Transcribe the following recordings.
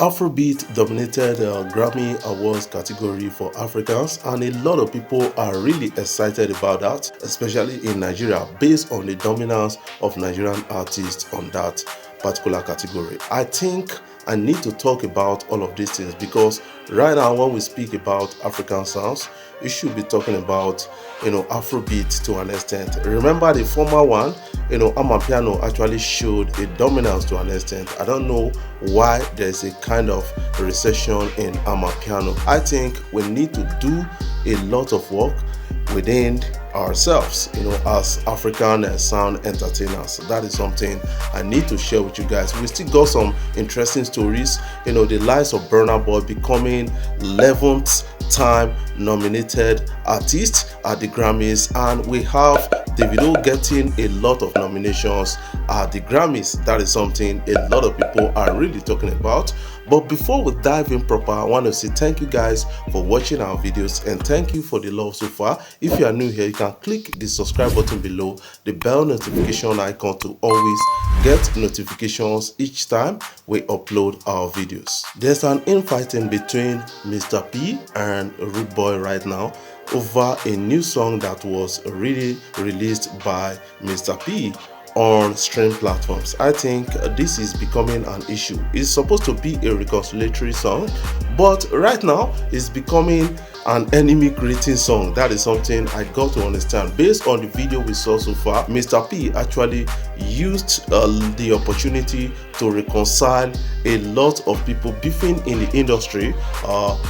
Afrobeat dominated the Grammy Awards category for Africans, and a lot of people are really excited about that, especially in Nigeria, based on the dominance of Nigerian artists on that particular category. I think I need to talk about all of these things because right now, when we speak about African sounds, you should be talking about, Afrobeat to an extent. Remember the former one, Amapiano actually showed a dominance to an extent. I don't know why there's a kind of recession in Amapiano. I think we need to do a lot of work within ourselves, as African sound entertainers. That is something I need to share with you guys. We still got some interesting stories, the likes of Burna Boy becoming 11th time nominated artist at the Grammys, and we have Davido getting a lot of nominations at the Grammys. That is something a lot of people are really talking about. But before we dive in proper, I want to say thank you guys for watching our videos and thank you for the love so far. If you are new here, you can click the subscribe button below, the bell notification icon to always get notifications each time we upload our videos. There's an infighting between Mr. P and Rude Boy right now over a new song that was really released by Mr. P on stream platforms. I think this is becoming an issue. It's supposed to be a reconciliatory song, but right now it's becoming an enemy creating song. That is something I got to understand. Based on the video we saw so far, Mr. P actually used the opportunity to reconcile a lot of people beefing in the industry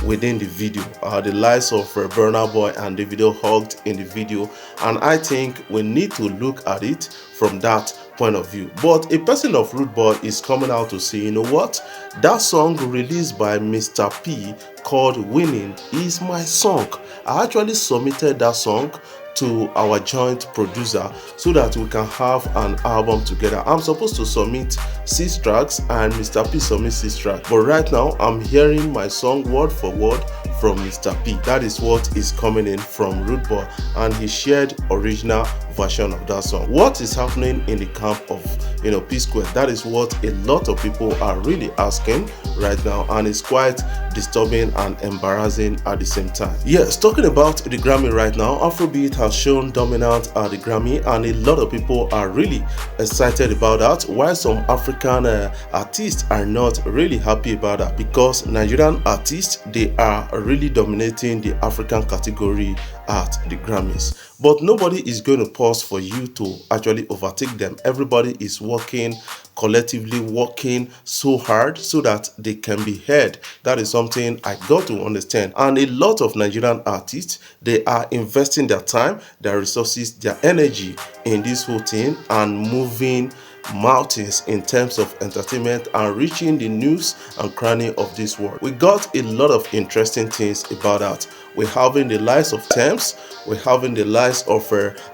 within the video. The likes of Burna Boy and Davido hugged in the video, and I think we need to look at it from that point of view. But a person of Rude Boy is coming out to say, you know what, that song released by Mr. P called Winning is my song. I actually submitted that song to our joint producer so that we can have an album together. I'm supposed to submit 6 tracks and Mr. P submit 6 tracks, but right now I'm hearing my song word for word from Mr. P. That is what is coming in from Rude Boy, and he shared original version of that song. What is happening in the camp of P Square? That is what a lot of people are really asking right now, and it's quite disturbing and embarrassing at the same time. Yes, talking about the Grammy right now, Afrobeat has shown dominance at the Grammy, and a lot of people are really excited about that, while some African artists are not really happy about that, because Nigerian artists, they are really dominating the African category at the Grammys. But nobody is going to pause for you to actually overtake them. Everybody is working collectively, working so hard so that they can be heard. That is something I got to understand. And a lot of Nigerian artists, they are investing their time, their resources, their energy in this whole thing and moving mountains in terms of entertainment and reaching the news and cranny of this world. We got a lot of interesting things about that. We're having the likes of Thames, we're having the likes of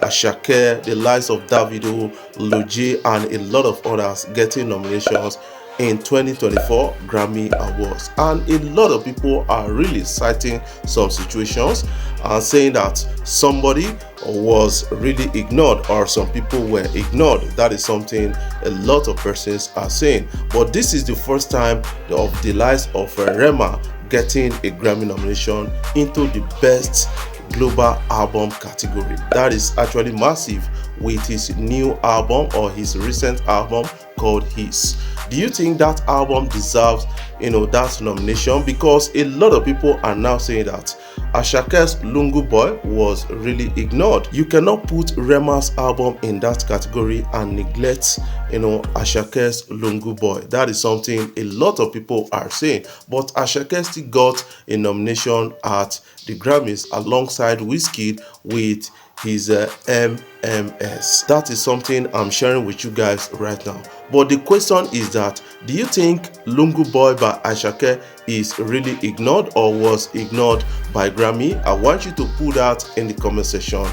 Ashake, the likes of Davido, Loje, and a lot of others getting nominations in 2024 Grammy Awards. And a lot of people are really citing some situations and saying that somebody was really ignored or some people were ignored. That is something a lot of persons are saying. But this is the first time of the likes of Rema getting a Grammy nomination into the best global album category. That is actually massive with his new album or his recent album called His. Do you think that album deserves that nomination? Because a lot of people are now saying that Ashake's Lungu Boy was really ignored. You cannot put Rema's album in that category and neglect Ashake's Lungu Boy. That is something a lot of people are saying. But Ashake still got a nomination at the Grammys alongside Wizkid with his MMS. That is something I'm sharing with you guys right now. But the question is that, do you think Lungu Boy by Ashake is really ignored or was ignored by Grammy? I want you to put that in the comment section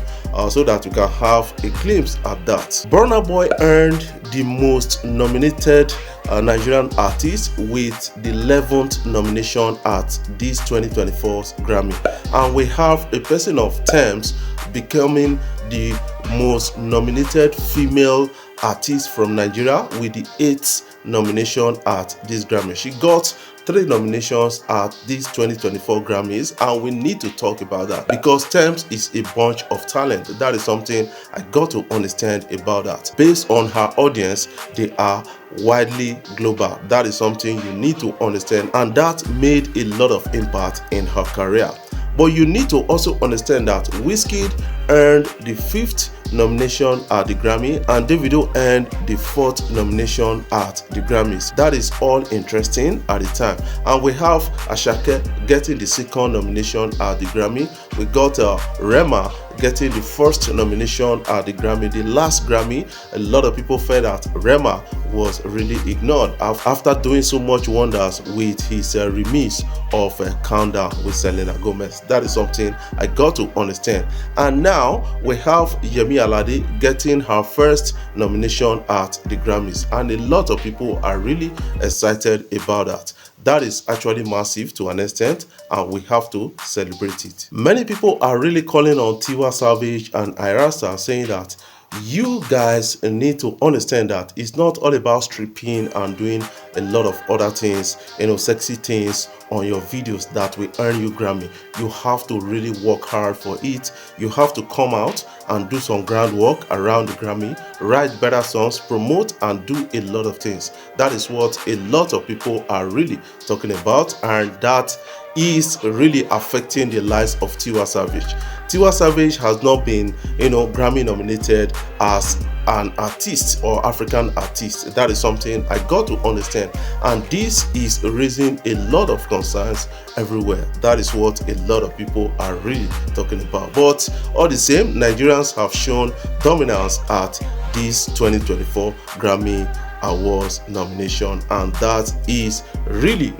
so that we can have a glimpse at that. Burna Boy earned the most nominated Nigerian artist with the 11th nomination at this 2024 Grammy, and we have a person of Thames becoming the most nominated female artist from Nigeria with the 8th nomination at this Grammy. She got 3 nominations at these 2024 Grammys, and we need to talk about that because Tems is a bunch of talent. That is something I got to understand about that. Based on her audience, they are widely global. That is something you need to understand, and that made a lot of impact in her career. But you need to also understand that Wizkid earned the 5th nomination at the Grammy and Davido earned the 4th nomination at the Grammys. That is all interesting at the time. And we have Asake getting the 2nd nomination at the Grammy. We got Rema getting the 1st nomination at the Grammy. The last Grammy, a lot of people felt that Rema was really ignored after doing so much wonders with his remix of Countdown with Selena Gomez. That is something I got to understand. And now we have Yemi Alade getting her 1st nomination at the Grammys, and a lot of people are really excited about that. That is actually massive to an extent, and we have to celebrate it. Many people are really calling on Tiwa Savage and Irasa, saying that you guys need to understand that it's not all about stripping and doing a lot of other things, sexy things on your videos that will earn you Grammy. You have to really work hard for it. You have to come out and do some groundwork around the Grammy, write better songs, promote, and do a lot of things. That is what a lot of people are really talking about, and that is really affecting the lives of Tiwa Savage. Tiwa Savage has not been, Grammy nominated as an artist or African artist. That is something I got to understand, and this is raising a lot of concerns everywhere. That is what a lot of people are really talking about. But all the same, Nigerians have shown dominance at this 2024 Grammy Awards nomination, and that is really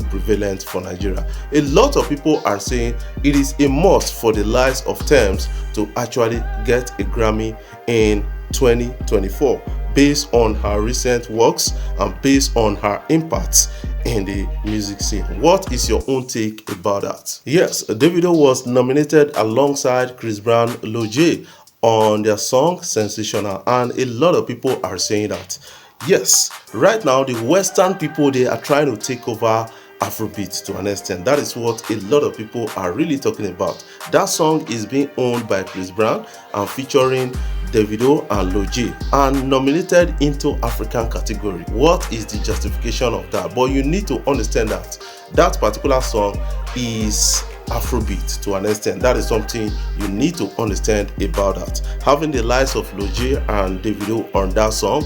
prevalent for Nigeria. A lot of people are saying it is a must for the likes of Tems to actually get a Grammy in 2024 based on her recent works and based on her impacts in the music scene. What is your own take about that? Yes, Davido was nominated alongside Chris Brown, Loj on their song Sensational, and a lot of people are saying that yes, right now the Western people, they are trying to take over Afrobeats to an extent. That is what a lot of people are really talking about. That song is being owned by Chris Brown and featuring Davido and Loj and nominated into African category. What is the justification of that? But you need to understand that that particular song is Afrobeat to an extent. That is something you need to understand about that. Having the likes of Loj and Davido on that song,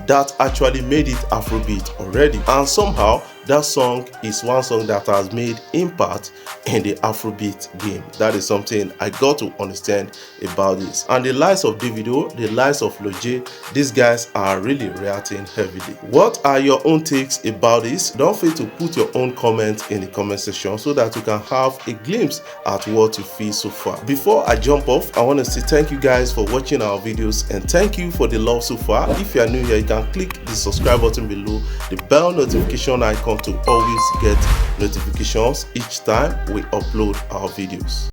that actually made it Afrobeat already, and somehow that song is one song that has made impact in the Afrobeat game. That is something I got to understand about this. And the likes of Davido, the likes of Loj, these guys are really reacting heavily. What are your own takes about this? Don't forget to put your own comments in the comment section so that you can have a glimpse at what you feel so far. Before I jump off, I want to say thank you guys for watching our videos and thank you for the love so far. If you are new here, you can click the subscribe button below, the bell notification icon to always get notifications each time we upload our videos.